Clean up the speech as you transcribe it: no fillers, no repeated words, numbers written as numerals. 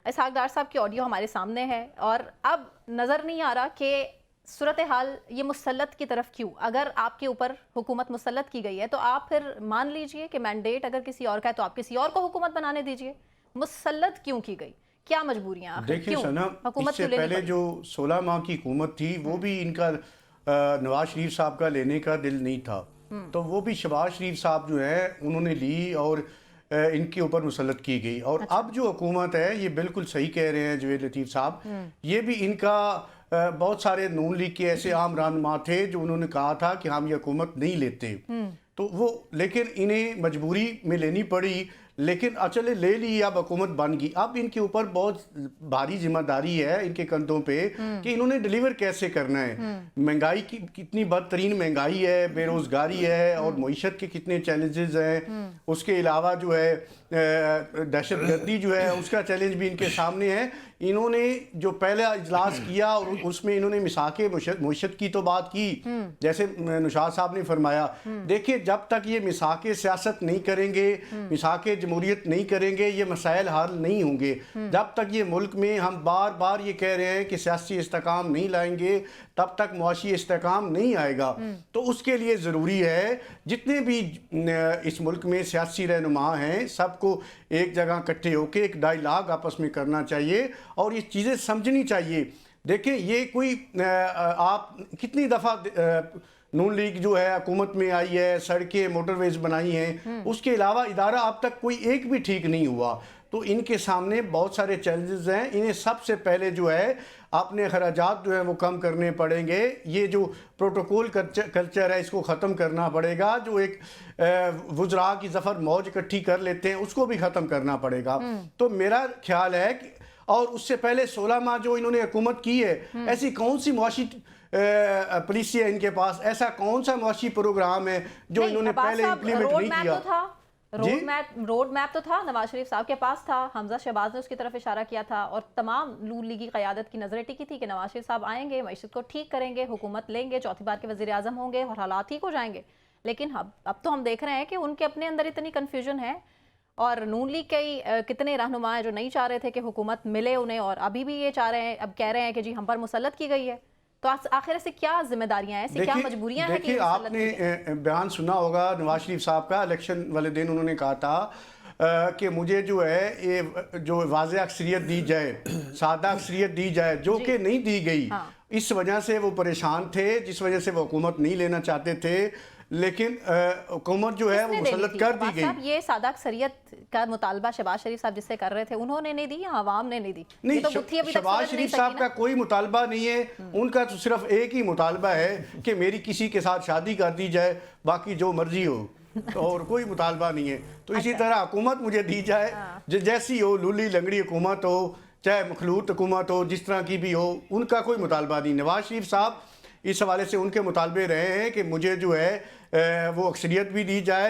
اسحاق ڈار صاحب کی آڈیو ہمارے سامنے ہے، اور اب نظر نہیں آ رہا کہ صورتحال یہ مسلط کی طرف کیوں؟ اگر آپ کے اوپر حکومت مسلط کی گئی ہے تو آپ پھر مان لیجئے کہ مینڈیٹ اگر کسی اور کا ہے تو آپ کسی اور کو حکومت بنانے دیجئے. مسلط کیوں کی گئی؟ کیا مجبوریاں آخر؟ دیکھیں کیوں سنا، حکومت اس سے کیوں لینی پہلے پڑی؟ جو 16 ماہ کی حکومت تھی وہ بھی ان کا نواز شریف صاحب کا لینے کا دل نہیں تھا، تو وہ بھی شہباز شریف صاحب جو ہے انہوں نے لی اور ان کے اوپر مسلط کی گئی. اور اب جو حکومت ہے یہ بالکل صحیح کہہ رہے ہیں جوید لطیف صاحب، یہ بھی ان کا بہت سارے نون لیگ کے ایسے عام رہنما تھے جو انہوں نے کہا تھا کہ ہم یہ حکومت نہیں لیتے، تو وہ لیکن انہیں مجبوری میں لینی پڑی، لیکن چلے لے لی، اب حکومت بن گئی. اب ان کے اوپر بہت بھاری ذمہ داری ہے ان کے کندھوں پہ کہ انہوں نے ڈیلیور کیسے کرنا ہے. مہنگائی کی کتنی بدترین مہنگائی ہے، بے روزگاری ہے، اور معیشت کے کتنے چیلنجز ہیں. اس کے علاوہ جو ہے دہشت گردی جو ہے اس کا چیلنج بھی ان کے سامنے ہے. انہوں نے جو پہلا اجلاس کیا اور اس میں انہوں نے مساق معیشت کی تو بات کی، جیسے نشاط صاحب نے فرمایا. دیکھیں جب تک یہ مساق سیاست نہیں کریں گے، مساق جمہوریت نہیں کریں گے، یہ مسائل حل نہیں ہوں گے. جب تک یہ ملک میں ہم بار بار یہ کہہ رہے ہیں کہ سیاسی استحکام نہیں لائیں گے تب تک معاشی استحکام نہیں آئے گا. تو اس کے لیے ضروری ہے جتنے بھی اس ملک میں سیاسی رہنما ہیں سب کو ایک جگہ اکٹھے ہو کے ایک ڈائیلاگ آپس میں کرنا چاہیے اور یہ چیزیں سمجھنی چاہیے. دیکھیں یہ کوئی آپ کتنی دفعہ نون لیگ جو ہے حکومت میں آئی ہے، سڑکیں موٹر ویز بنائی ہیں، اس کے علاوہ ادارہ اب تک کوئی ایک بھی ٹھیک نہیں ہوا. تو ان کے سامنے بہت سارے چیلنجز ہیں. انہیں سب سے پہلے جو ہے اپنے اخراجات جو ہیں وہ کم کرنے پڑیں گے. یہ جو پروٹوکول کلچر ہے اس کو ختم کرنا پڑے گا. جو ایک وزراء کی ظفر موج اکٹھی کر لیتے ہیں اس کو بھی ختم کرنا پڑے گا. تو میرا خیال ہے کہ اور اس سے پہلے 16 ماہ جو انہوں نے حکومت کی ہے، ایسی کون سی معاشی پالیسی ہے ان کے پاس، ایسا کون سا معاشی پروگرام ہے جو انہوں نے پہلے امپلیمنٹ نہیں کیا؟ روڈ میپ تو تھا، نواز شریف صاحب کے پاس تھا، حمزہ شہباز نے اس کی طرف اشارہ کیا تھا، اور تمام نون لیگی قیادت کی نظریں ٹکی تھی کہ نواز شریف صاحب آئیں گے، معیشت کو ٹھیک کریں گے، حکومت لیں گے، چوتھی بار کے وزیر اعظم ہوں گے اور حالات ٹھیک ہو جائیں گے. لیکن اب تو ہم دیکھ رہے ہیں کہ ان کے اپنے اندر اتنی کنفیوژن ہے، اور نون لیگ کے کتنے رہنما ہیں جو نہیں چاہ رہے تھے کہ حکومت ملے انہیں، اور ابھی بھی یہ چاہ رہے ہیں، اب کہہ رہے ہیں کہ جی ہم پر مسلط کی گئی ہے. تو آخر سے کیا ذمہ داریاں ہیں، ایسی کیا مجبوریاں ہیں؟ دیکھیے آپ نے بیان سنا ہوگا نواز شریف صاحب کا، الیکشن والے دن انہوں نے کہا تھا کہ مجھے جو ہے یہ جو واضح اکثریت دی جائے، سادہ اکثریت دی جائے، جو کہ نہیں دی گئی. اس وجہ سے وہ پریشان تھے، جس وجہ سے وہ حکومت نہیں لینا چاہتے تھے، لیکن حکومت جو ہے وہ مسلط کر دی گئی. یہ سادہ اکثریت کا مطالبہ شہباز شریف صاحب جس سے کر رہے تھے انہوں نے نہیں دی یا عوام نے نہیں دی؟ نہیں، شہباز شریف صاحب کا کوئی مطالبہ نہیں ہے. ان کا تو صرف ایک ہی مطالبہ ہے کہ میری کسی کے ساتھ شادی کر دی جائے، باقی جو مرضی ہو، اور کوئی مطالبہ نہیں ہے. تو اسی طرح حکومت مجھے دی جائے، جیسی ہو، لولی لنگڑی حکومت ہو، چاہے مخلوط حکومت ہو، جس طرح کی بھی ہو، ان کا کوئی مطالبہ نہیں. نواز شریف صاحب اس حوالے سے ان کے مطالبے رہے ہیں کہ مجھے جو ہے وہ اکثریت بھی دی جائے